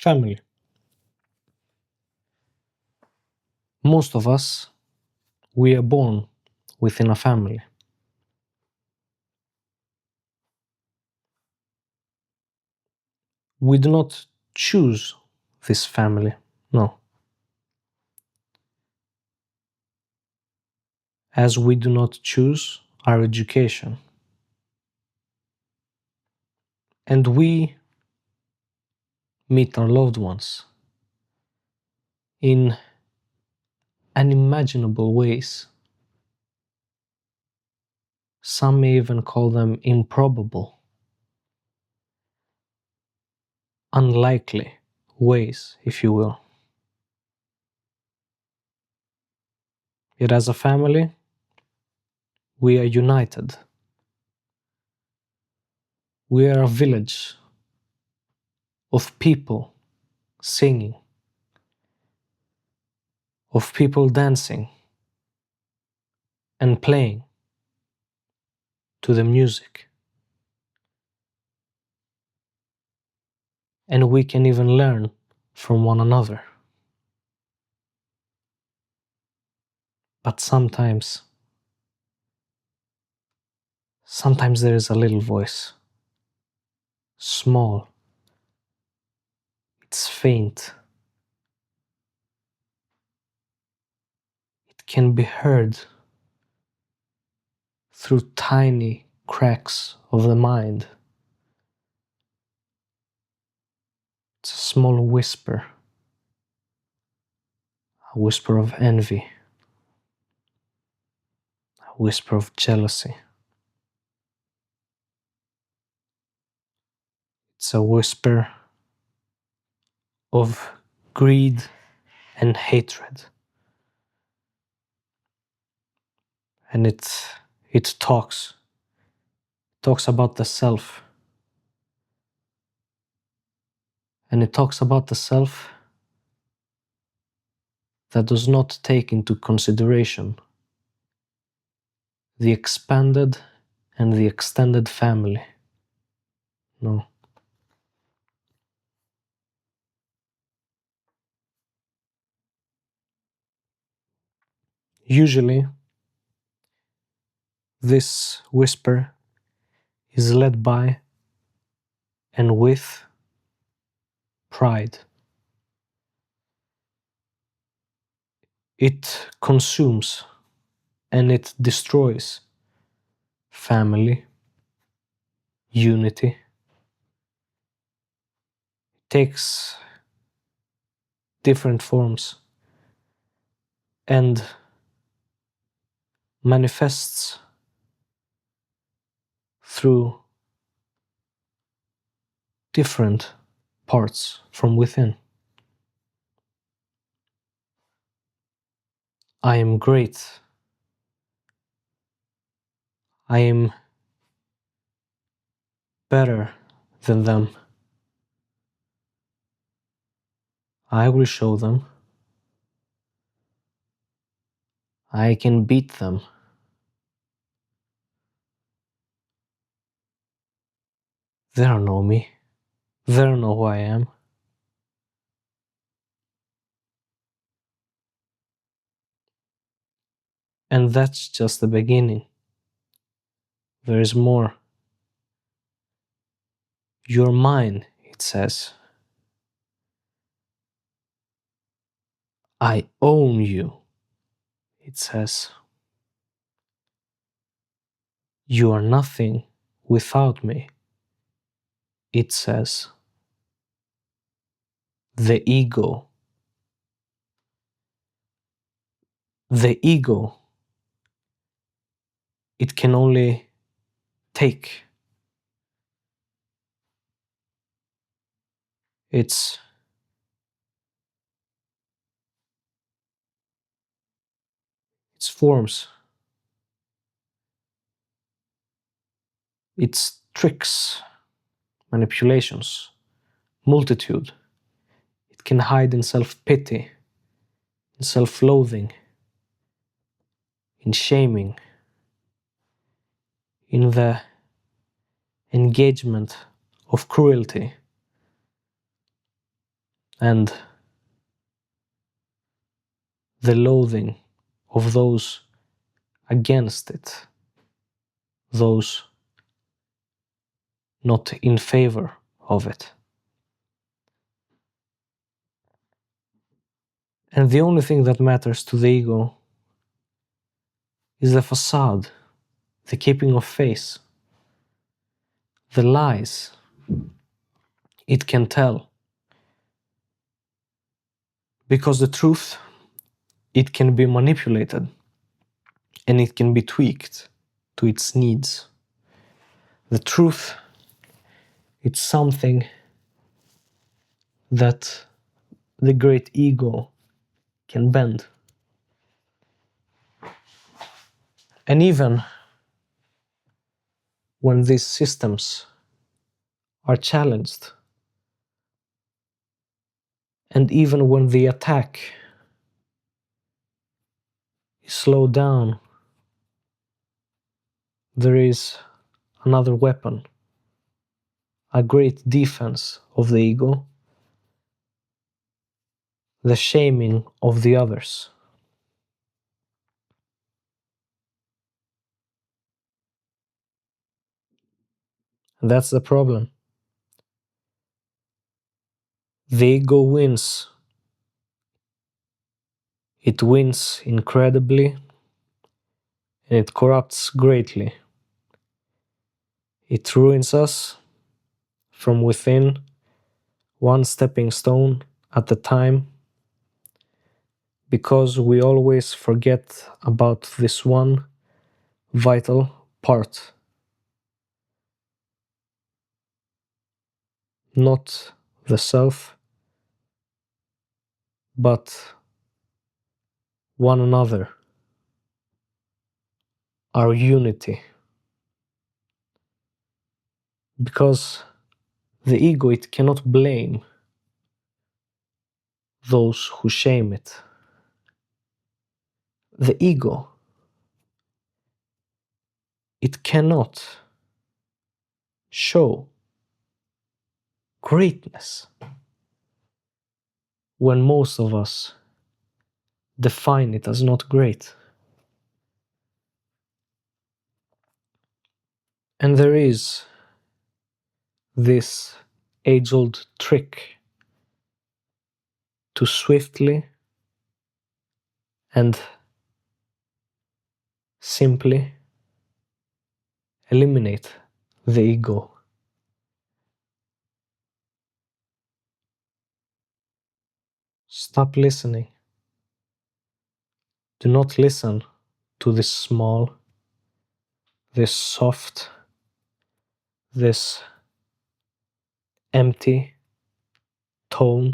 Family. Most of us, we are born within a family. We do not choose this family, no. As we do not choose our education. And we meet our loved ones in unimaginable ways. Some may even call them improbable, unlikely ways, if you will. Yet as a family, we are united. We are a village of people singing, of people dancing and playing to the music. And we can even learn from one another. But sometimes there is a little voice, small, it's faint. It can be heard through tiny cracks of the mind. It's a small whisper, a whisper of envy, a whisper of jealousy. It's a whisper of greed and hatred. And it talks about the self. And it talks about the self that does not take into consideration the expanded and the extended family. No. Usually, this whisper is led by and with pride. It consumes and it destroys family, unity. It takes different forms and manifests through different parts from within. I am great. I am better than them. I will show them. I can beat them. They don't know me. They don't know who I am. And that's just the beginning. There is more. You're mine, it says. I own you, it says. You are nothing without me, it says. The ego. The ego, it can only take. Its forms, its tricks, manipulations, multitude. It can hide in self-pity, in self-loathing, in shaming, in the engagement of cruelty. and the loathing of those against it, those not in favor of it. And the only thing that matters to the ego is the facade, the keeping of face, the lies it can tell. Because the truth, it can be manipulated and it can be tweaked to its needs. The truth, it's something that the great ego can bend. And even when these systems are challenged, and even when the attack is slowed down, there is another weapon, a great defense of the ego, the shaming of the others. That's the problem. The ego wins. It wins incredibly, and it corrupts greatly. It ruins us from within, one stepping stone at a time, because we always forget about this one vital part. Not the self, but one another, our unity. Because the ego, it cannot blame those who shame it. The ego, it cannot show greatness when most of us define it as not great. And there is this age-old trick to swiftly and simply eliminate the ego. Stop listening. Do not listen to this small, this soft, this empty tone,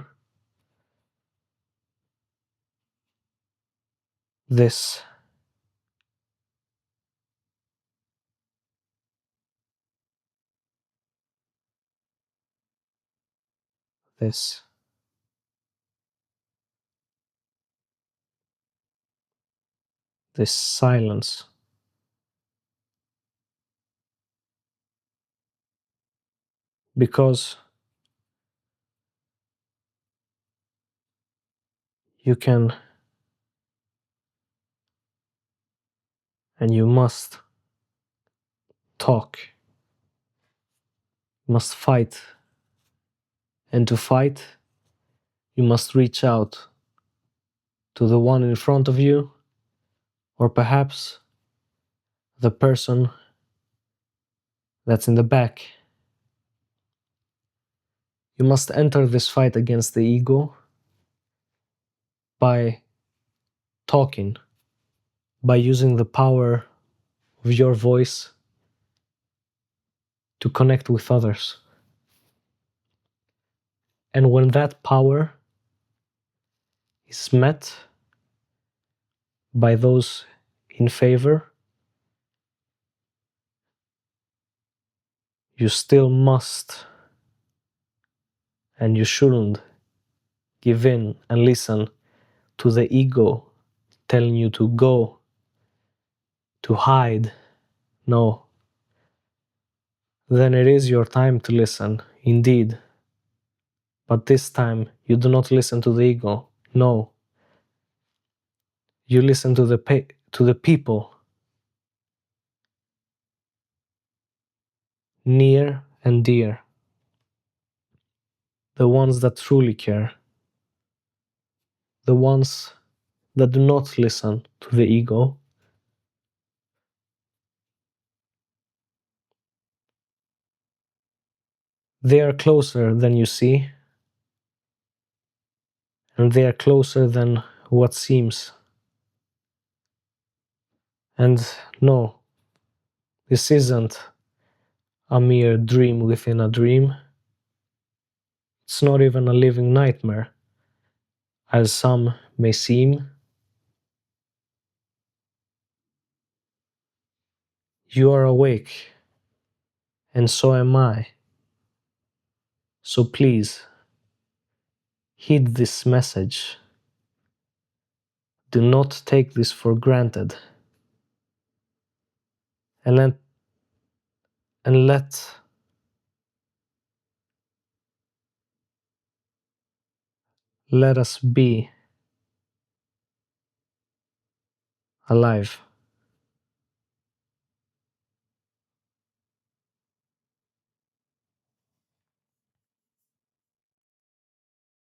this this this silence. Because you can and you must talk, you must fight, and to fight, you must reach out to the one in front of you, or perhaps the person that's in the back. You must enter this fight against the ego by talking, by using the power of your voice to connect with others. And when that power is met by those in favor, you still must and you shouldn't give in and listen to the ego telling you to go, to hide. No. Then it is your time to listen, indeed. But this time you do not listen to the ego. No, you listen to the people near and dear, the ones that truly care, the ones that do not listen to the ego. They are closer than you see, and they are closer than what seems. And no, this isn't a mere dream within a dream. It's not even a living nightmare, as some may seem. You are awake, and so am I. So please, heed this message. Do not take this for granted. And let, and let us be alive.